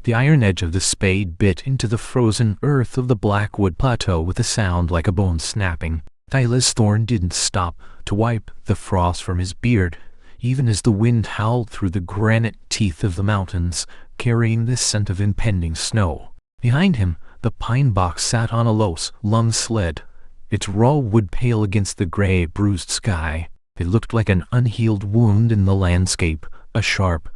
The iron edge of the spade bit into the frozen earth of the Blackwood Plateau with a sound like a bone snapping. Silas Thorne didn't stop to wipe the frost from his beard, even as the wind howled through the granite teeth of the mountains, carrying the scent of impending snow. Behind him, the pine box sat on a low, lung sled, its raw wood pale against the gray, bruised sky. It looked like an unhealed wound in the landscape, a sharp,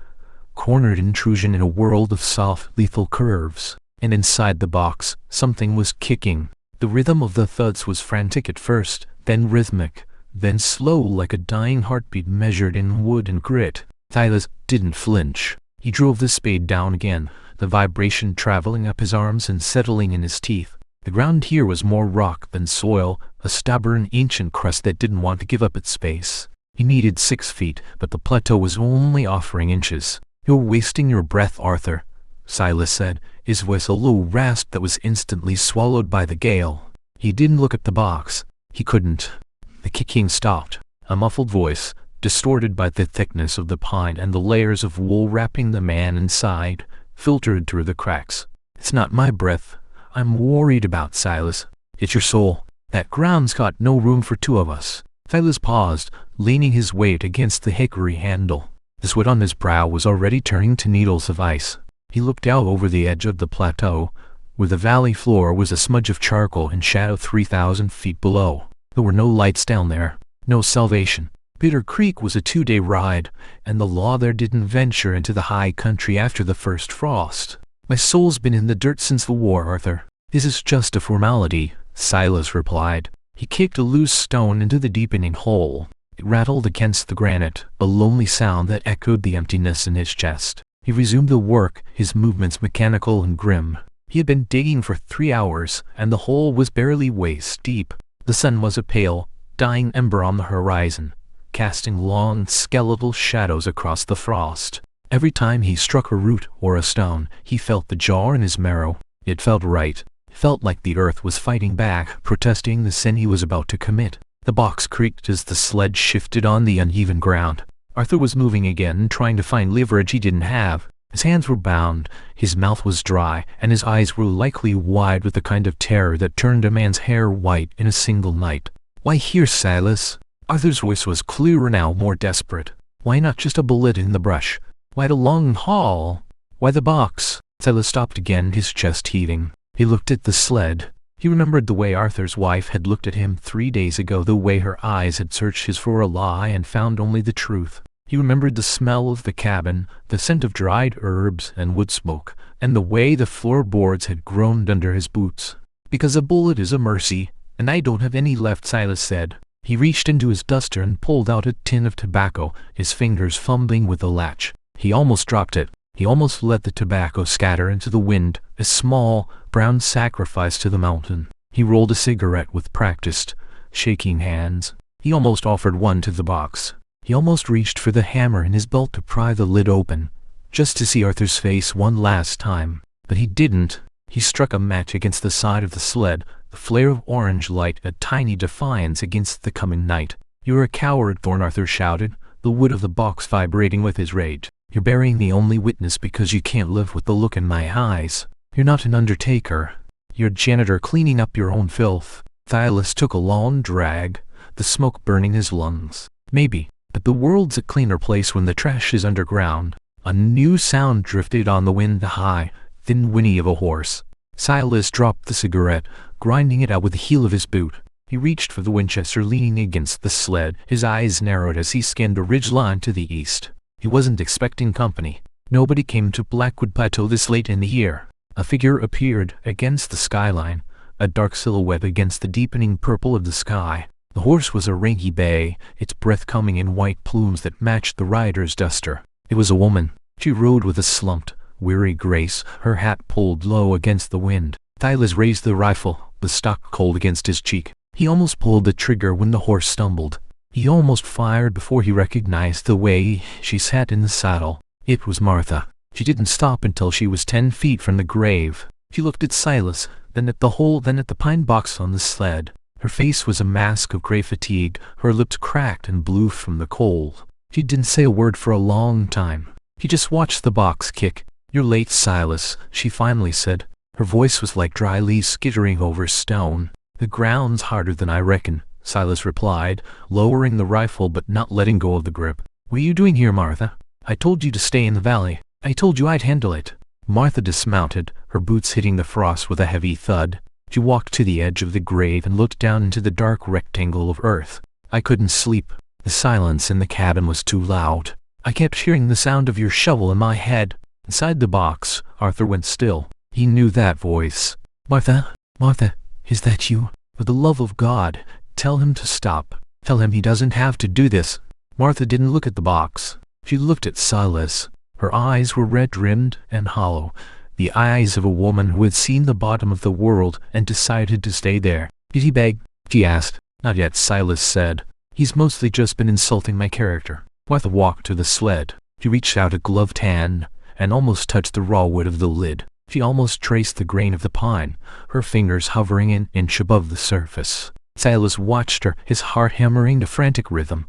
cornered intrusion in a world of soft, lethal curves. And inside the box, something was kicking. The rhythm of the thuds was frantic at first, then rhythmic, then slow like a dying heartbeat measured in wood and grit. Silas didn't flinch. He drove the spade down again, the vibration traveling up his arms and settling in his teeth. The ground here was more rock than soil, a stubborn ancient crust that didn't want to give up its space. He needed 6 feet, but the plateau was only offering inches. "You're wasting your breath, Arthur," Silas said, his voice a low rasp that was instantly swallowed by the gale. He didn't look at the box. He couldn't. The kicking stopped. A muffled voice, distorted by the thickness of the pine and the layers of wool wrapping the man inside, filtered through the cracks. "It's not my breath I'm worried about, Silas. It's your soul. That ground's got no room for 2 of us." Silas paused, leaning his weight against the hickory handle. The sweat on his brow was already turning to needles of ice. He looked out over the edge of the plateau, where the valley floor was a smudge of charcoal in shadow 3,000 feet below. There were no lights down there, no salvation. Bitter Creek was a 2-day ride, and the law there didn't venture into the high country after the first frost. "My soul's been in the dirt since the war, Arthur. This is just a formality," Silas replied. He kicked a loose stone into the deepening hole. It rattled against the granite, a lonely sound that echoed the emptiness in his chest. He resumed the work, his movements mechanical and grim. He had been digging for 3 hours, and the hole was barely waist deep. The sun was a pale, dying ember on the horizon, casting long, skeletal shadows across the frost. Every time he struck a root or a stone, he felt the jar in his marrow. It felt right. It felt like the earth was fighting back, protesting the sin he was about to commit. The box creaked as the sled shifted on the uneven ground. Arthur was moving again, trying to find leverage he didn't have. His hands were bound, his mouth was dry, and his eyes were likely wide with the kind of terror that turned a man's hair white in a single night. "Why here, Silas?" Arthur's voice was clearer now, more desperate. "Why not just a bullet in the brush? Why the long haul? Why the box?" Silas stopped again, his chest heaving. He looked at the sled. He remembered the way Arthur's wife had looked at him 3 days ago, the way her eyes had searched his for a lie and found only the truth. He remembered the smell of the cabin, the scent of dried herbs and wood smoke, and the way the floorboards had groaned under his boots. "Because a bullet is a mercy, and I don't have any left," Silas said. He reached into his duster and pulled out a tin of tobacco, his fingers fumbling with the latch. He almost dropped it. He almost let the tobacco scatter into the wind, a small, brown sacrifice to the mountain. He rolled a cigarette with practiced, shaking hands. He almost offered one to the box. He almost reached for the hammer in his belt to pry the lid open, just to see Arthur's face one last time. But he didn't. He struck a match against the side of the sled, the flare of orange light a tiny defiance against the coming night. "You're a coward," Thorne, Arthur shouted, the wood of the box vibrating with his rage. "You're burying the only witness because you can't live with the look in my eyes. You're not an undertaker. You're a janitor cleaning up your own filth." Silas took a long drag, the smoke burning his lungs. "Maybe, but the world's a cleaner place when the trash is underground." A new sound drifted on the wind, the high, thin whinny of a horse. Silas dropped the cigarette, grinding it out with the heel of his boot. He reached for the Winchester leaning against the sled, his eyes narrowed as he scanned a ridgeline to the east. He wasn't expecting company. Nobody came to Blackwood Plateau this late in the year. A figure appeared against the skyline, a dark silhouette against the deepening purple of the sky. The horse was a ranky bay, its breath coming in white plumes that matched the rider's duster. It was a woman. She rode with a slumped, weary grace, her hat pulled low against the wind. Silas raised the rifle, the stock cold against his cheek. He almost pulled the trigger when the horse stumbled. He almost fired before he recognized the way she sat in the saddle. It was Martha. She didn't stop until she was 10 feet from the grave. She looked at Silas, then at the hole, then at the pine box on the sled. Her face was a mask of gray fatigue, her lips cracked and blue from the cold. She didn't say a word for a long time. He just watched the box kick. "You're late, Silas," she finally said. Her voice was like dry leaves skittering over stone. "The ground's harder than I reckon," Silas replied, lowering the rifle but not letting go of the grip. "What are you doing here, Martha? I told you to stay in the valley. I told you I'd handle it." Martha dismounted, her boots hitting the frost with a heavy thud. She walked to the edge of the grave and looked down into the dark rectangle of earth. "I couldn't sleep. The silence in the cabin was too loud. I kept hearing the sound of your shovel in my head." Inside the box, Arthur went still. He knew that voice. "Martha, Martha, is that you? For the love of God, tell him to stop. Tell him he doesn't have to do this." Martha didn't look at the box. She looked at Silas. Her eyes were red-rimmed and hollow, the eyes of a woman who had seen the bottom of the world and decided to stay there. "Did he beg?" she asked. "Not yet," Silas said. "He's mostly just been insulting my character." Martha walked to the sled. She reached out a gloved hand and almost touched the raw wood of the lid. She almost traced the grain of the pine, her fingers hovering an inch above the surface. Silas watched her, his heart hammering to frantic rhythm.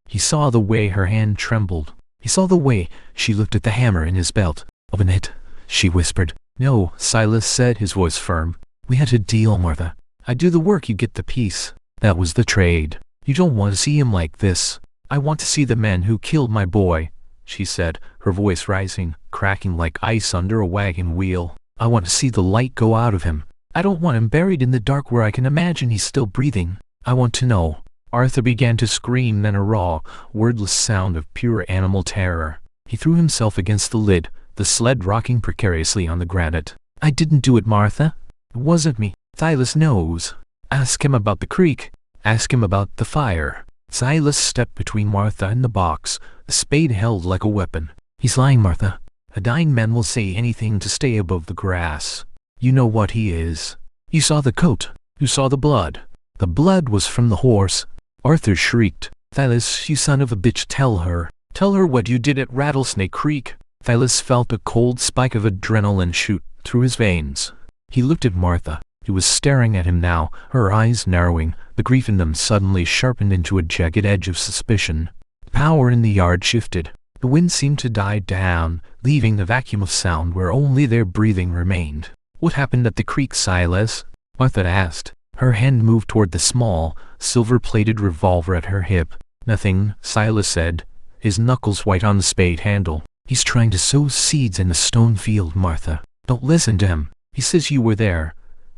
He saw the way her hand trembled. He saw the way she looked at the hammer in his belt. "Open it," she whispered. "No," Silas said, his voice firm. "We had a deal, Martha. I do the work, you get the peace. That was the trade. You don't want to see him like this." "I want to see the man who killed my boy," she said, her voice rising, cracking like ice under a wagon wheel. "I want to see the light go out of him. I don't want him buried in the dark where I can imagine he's still breathing. I want to know." Arthur began to scream, then a raw, wordless sound of pure animal terror. He threw himself against the lid, the sled rocking precariously on the granite. "I didn't do it, Martha. It wasn't me. Silas knows. Ask him about the creek. Ask him about the fire." Silas stepped between Martha and the box, the spade held like a weapon. "He's lying, Martha. A dying man will say anything to stay above the grass. You know what he is. You saw the coat. You saw the blood. The blood was from the horse." Arthur shrieked. "Silas, you son of a bitch, tell her. Tell her what you did at Rattlesnake Creek." Silas felt a cold spike of adrenaline shoot through his veins. He looked at Martha. She was staring at him now, her eyes narrowing, the grief in them suddenly sharpened into a jagged edge of suspicion. The power in the yard shifted. The wind seemed to die down, leaving the vacuum of sound where only their breathing remained. "What happened at the creek, Silas?" Martha asked. Her hand moved toward the small, silver-plated revolver at her hip. "Nothing," Silas said, his knuckles white on the spade handle. "He's trying to sow seeds in the stone field, Martha. Don't listen to him. He says you were there,"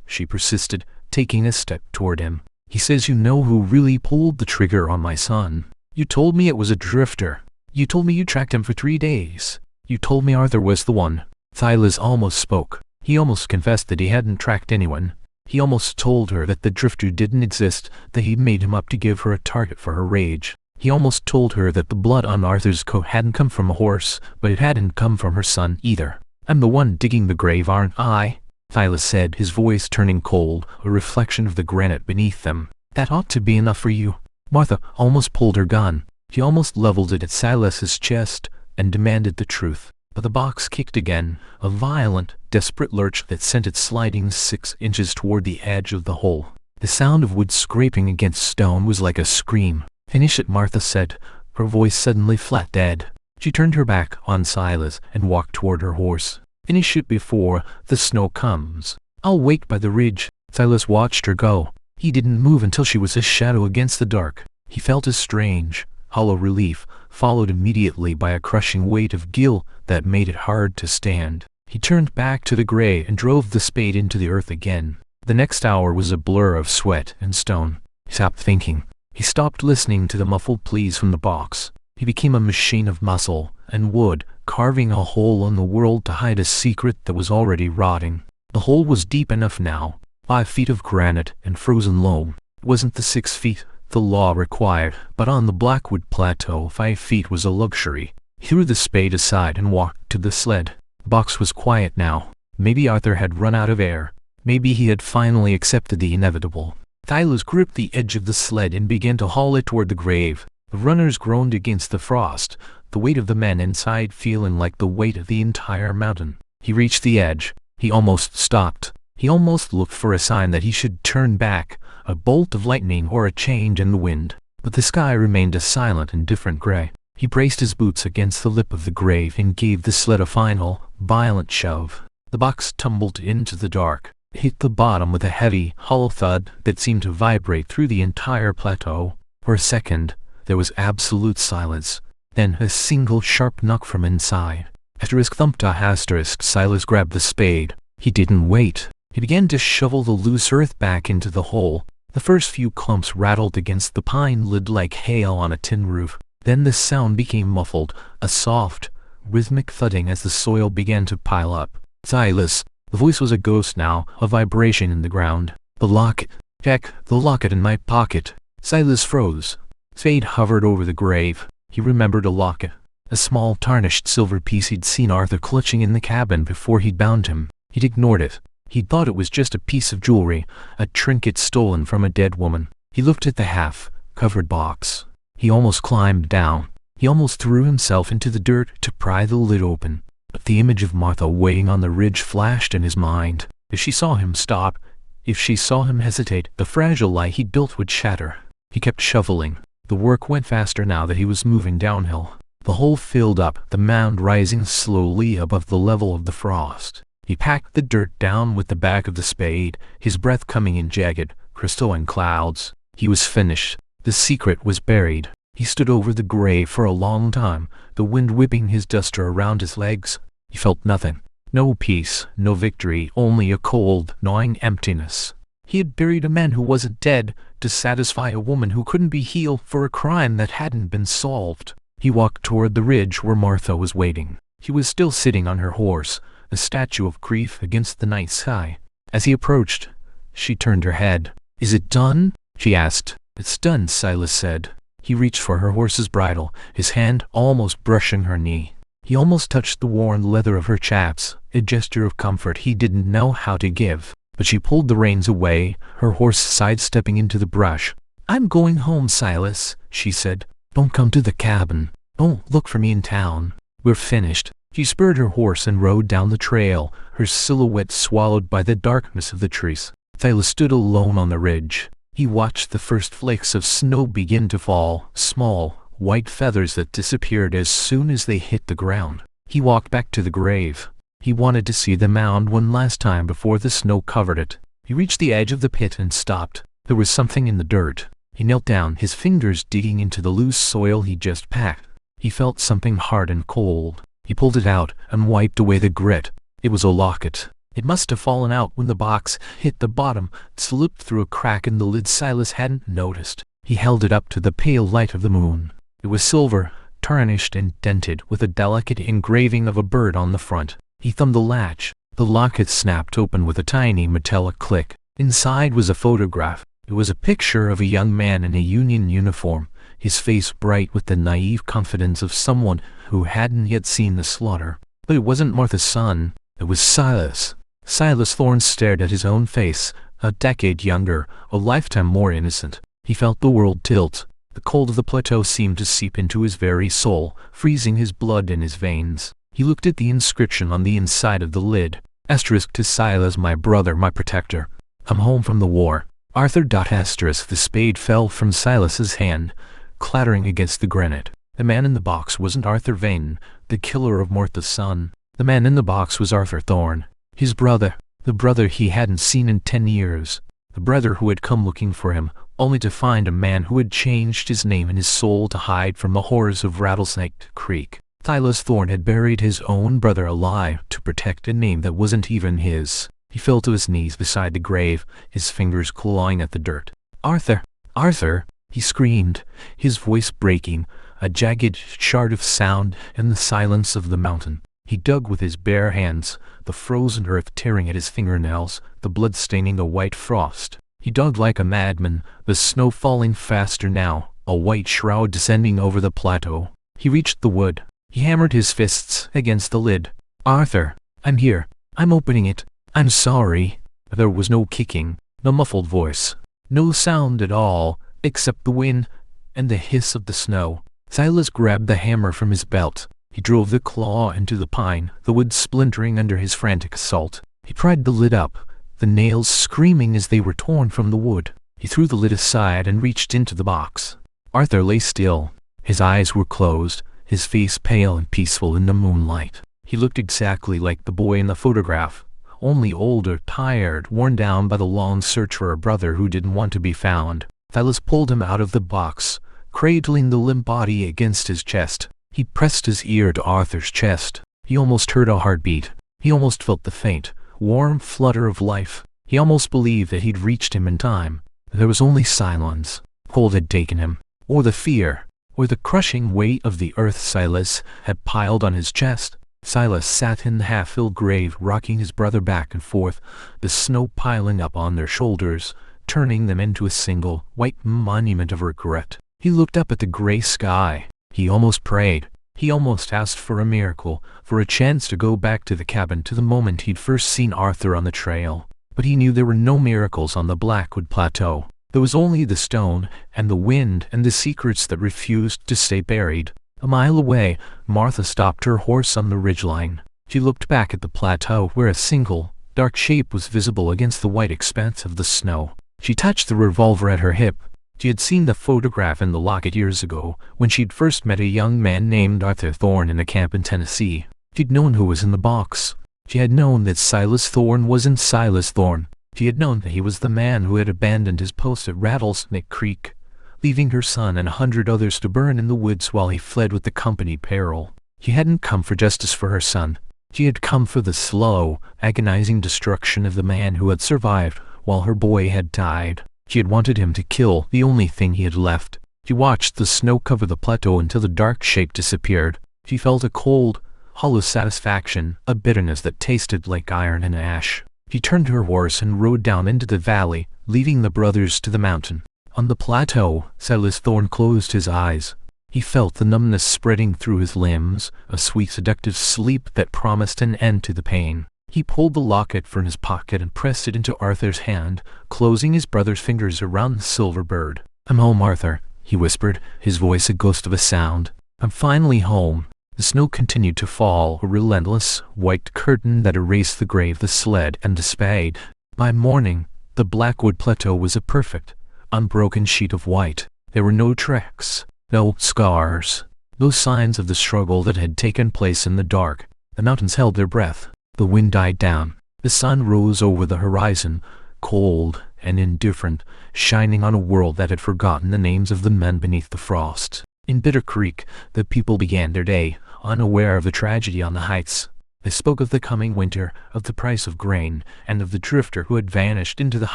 she persisted, taking a step toward him. "He says you know who really pulled the trigger on my son. You told me it was a drifter. You told me you tracked him for 3 days. You told me Arthur was the one." Silas almost spoke. He almost confessed that he hadn't tracked anyone. He almost told her that the drifter didn't exist, that he'd made him up to give her a target for her rage. He almost told her that the blood on Arthur's coat hadn't come from a horse, but it hadn't come from her son either. "I'm the one digging the grave, aren't I?" Silas said, his voice turning cold, a reflection of the granite beneath them. "That ought to be enough for you." Martha almost pulled her gun. She almost leveled it at Silas's chest and demanded the truth. But the box kicked again, a violent, desperate lurch that sent it sliding 6 inches toward the edge of the hole. The sound of wood scraping against stone was like a scream. "Finish it," Martha said, her voice suddenly flat dead. She turned her back on Silas and walked toward her horse. "Finish it before the snow comes. I'll wait by the ridge." Silas watched her go. He didn't move until she was a shadow against the dark. He felt a strange, hollow relief, followed immediately by a crushing weight of guilt that made it hard to stand. He turned back to the gray and drove the spade into the earth again. The next hour was a blur of sweat and stone. He stopped thinking. He stopped listening to the muffled pleas from the box. He became a machine of muscle and wood, carving a hole in the world to hide a secret that was already rotting. The hole was deep enough now, 5 feet of granite and frozen loam. It wasn't the 6 feet the law required, but on the Blackwood Plateau 5 feet was a luxury. He threw the spade aside and walked to the sled. The box was quiet now. Maybe Arthur had run out of air. Maybe he had finally accepted the inevitable. Silas gripped the edge of the sled and began to haul it toward the grave. The runners groaned against the frost, the weight of the men inside feeling like the weight of the entire mountain. He reached the edge. He almost stopped. He almost looked for a sign that he should turn back, a bolt of lightning or a change in the wind. But the sky remained a silent, indifferent gray. He braced his boots against the lip of the grave and gave the sled a final, violent shove. The box tumbled into the dark, hit the bottom with a heavy, hollow thud that seemed to vibrate through the entire plateau. For a second, there was absolute silence, then a single sharp knock from inside. Asterisk thumped a asterisk. Silas grabbed the spade. He didn't wait. He began to shovel the loose earth back into the hole. The first few clumps rattled against the pine lid like hail on a tin roof. Then the sound became muffled, a soft, rhythmic thudding as the soil began to pile up. Silas. The voice was a ghost now, a vibration in the ground. The locket. Check the locket in my pocket. Silas froze. Spade hovered over the grave. He remembered a locket. A small tarnished silver piece he'd seen Arthur clutching in the cabin before he'd bound him. He'd ignored it. He'd thought it was just a piece of jewelry, a trinket stolen from a dead woman. He looked at the half-covered box. He almost climbed down. He almost threw himself into the dirt to pry the lid open. But the image of Martha waiting on the ridge flashed in his mind. If she saw him stop, if she saw him hesitate, the fragile lie he'd built would shatter. He kept shoveling. The work went faster now that he was moving downhill. The hole filled up, the mound rising slowly above the level of the frost. He packed the dirt down with the back of the spade, his breath coming in jagged, crystalline clouds. He was finished. The secret was buried. He stood over the grave for a long time, the wind whipping his duster around his legs. He felt nothing. No peace, no victory, only a cold, gnawing emptiness. He had buried a man who wasn't dead to satisfy a woman who couldn't be healed for a crime that hadn't been solved. He walked toward the ridge where Martha was waiting. She was still sitting on her horse, a statue of grief against the night sky. As he approached, she turned her head. "Is it done?" she asked. "It's done," Silas said. He reached for her horse's bridle, his hand almost brushing her knee. He almost touched the worn leather of her chaps, a gesture of comfort he didn't know how to give. But she pulled the reins away, her horse sidestepping into the brush. "I'm going home, Silas," she said. "Don't come to the cabin. Don't look for me in town. We're finished." She spurred her horse and rode down the trail, her silhouette swallowed by the darkness of the trees. Silas stood alone on the ridge. He watched the first flakes of snow begin to fall, small, white feathers that disappeared as soon as they hit the ground. He walked back to the grave. He wanted to see the mound one last time before the snow covered it. He reached the edge of the pit and stopped. There was something in the dirt. He knelt down, his fingers digging into the loose soil he'd just packed. He felt something hard and cold. He pulled it out and wiped away the grit. It was a locket. It must have fallen out when the box hit the bottom, slipped through a crack in the lid. Silas hadn't noticed. He held it up to the pale light of the moon. It was silver, tarnished and dented, with a delicate engraving of a bird on the front. He thumbed the latch. The locket snapped open with a tiny metallic click. Inside was a photograph. It was a picture of a young man in a Union uniform, his face bright with the naive confidence of someone who hadn't yet seen the slaughter. But it wasn't Martha's son. It was Silas. Silas Thorne stared at his own face, a decade younger, a lifetime more innocent. He felt the world tilt. The cold of the plateau seemed to seep into his very soul, freezing his blood in his veins. He looked at the inscription on the inside of the lid. Asterisk to Silas, my brother, my protector. I'm home from the war. Arthur. Asterisk. The spade fell from Silas's hand, clattering against the granite. The man in the box wasn't Arthur Vane, the killer of Martha's son. The man in the box was Arthur Thorne, his brother, the brother he hadn't seen in 10 years, the brother who had come looking for him, only to find a man who had changed his name and his soul to hide from the horrors of Rattlesnake Creek. Silas Thorne had buried his own brother alive to protect a name that wasn't even his. He fell to his knees beside the grave, his fingers clawing at the dirt. "Arthur! Arthur!" he screamed, his voice breaking, a jagged shard of sound in the silence of the mountain. He dug with his bare hands, the frozen earth tearing at his fingernails, the blood staining the white frost. He dug like a madman, the snow falling faster now, a white shroud descending over the plateau. He reached the wood. He hammered his fists against the lid. "Arthur, I'm here. I'm opening it. I'm sorry." There was no kicking, no muffled voice, no sound at all, except the wind and the hiss of the snow. Silas grabbed the hammer from his belt. He drove the claw into the pine, the wood splintering under his frantic assault. He pried the lid up, the nails screaming as they were torn from the wood. He threw the lid aside and reached into the box. Arthur lay still, His eyes were closed, his face pale and peaceful in the moonlight. He looked exactly like the boy in the photograph, only older, tired, worn down by the long search for a brother who didn't want to be found. Silas pulled him out of the box, cradling the limp body against his chest. He pressed his ear to Arthur's chest. He almost heard a heartbeat. He almost felt the faint, warm flutter of life. He almost believed that he'd reached him in time. There was only silence. Cold had taken him, or the fear, or the crushing weight of the earth Silas had piled on his chest. Silas sat in the half-filled grave, rocking his brother back and forth, the snow piling up on their shoulders, turning them into a single, white monument of regret. He looked up at the gray sky. He almost prayed. He almost asked for a miracle, for a chance to go back to the cabin, to the moment he'd first seen Arthur on the trail. But he knew there were no miracles on the Blackwood Plateau. There was only the stone, and the wind, and the secrets that refused to stay buried. A mile away, Martha stopped her horse on the ridgeline. She looked back at the plateau, where a single, dark shape was visible against the white expanse of the snow. She touched the revolver at her hip. She had seen the photograph in the Locket years ago, when she'd first met a young man named Arthur Thorne in a camp in Tennessee. She'd known who was in the box. She had known that Silas Thorne wasn't Silas Thorne. She had known that he was the man who had abandoned his post at Rattlesnake Creek, leaving her son and 100 others to burn in the woods while he fled with the company peril. She hadn't come for justice for her son. She had come for the slow, agonizing destruction of the man who had survived while her boy had died. She had wanted him to kill the only thing he had left. She watched the snow cover the plateau until the dark shape disappeared. She felt a cold, hollow satisfaction, a bitterness that tasted like iron and ash. She turned her horse and rode down into the valley, leaving the brothers to the mountain. On the plateau, Silas Thorne closed his eyes. He felt the numbness spreading through his limbs, a sweet seductive sleep that promised an end to the pain. He pulled the locket from his pocket and pressed it into Arthur's hand, closing his brother's fingers around the silver bird. "I'm home, Arthur," he whispered, his voice a ghost of a sound. "I'm finally home." The snow continued to fall, a relentless, white curtain that erased the grave, the sled, and the spade. By morning, the Blackwood Plateau was a perfect, unbroken sheet of white. There were no tracks, no scars, no signs of the struggle that had taken place in the dark. The mountains held their breath. The wind died down. The sun rose over the horizon, cold and indifferent, shining on a world that had forgotten the names of the men beneath the frost. In Bitter Creek, the people began their day, unaware of the tragedy on the heights. They spoke of the coming winter, of the price of grain, and of the drifter who had vanished into the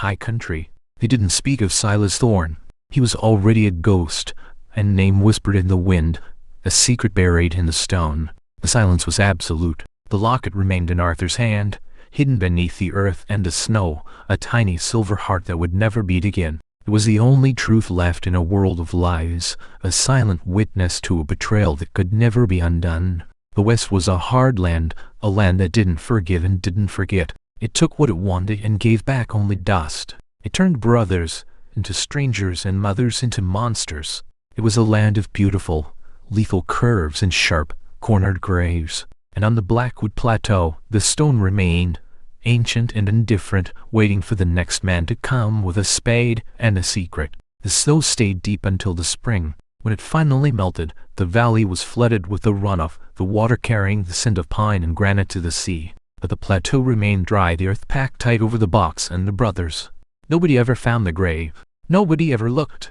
high country. They didn't speak of Silas Thorne. He was already a ghost, a name whispered in the wind, a secret buried in the stone. The silence was absolute. The locket remained in Arthur's hand, hidden beneath the earth and the snow, a tiny silver heart that would never beat again. It was the only truth left in a world of lies, a silent witness to a betrayal that could never be undone. The West was a hard land, a land that didn't forgive and didn't forget. It took what it wanted and gave back only dust. It turned brothers into strangers and mothers into monsters. It was a land of beautiful, lethal curves and sharp, cornered graves. And on the Blackwood Plateau, the stone remained, ancient and indifferent, waiting for the next man to come with a spade and a secret. The snow stayed deep until the spring. When it finally melted, the valley was flooded with the runoff, the water carrying the scent of pine and granite to the sea. But the plateau remained dry, the earth packed tight over the box and the brothers. Nobody ever found the grave. Nobody ever looked.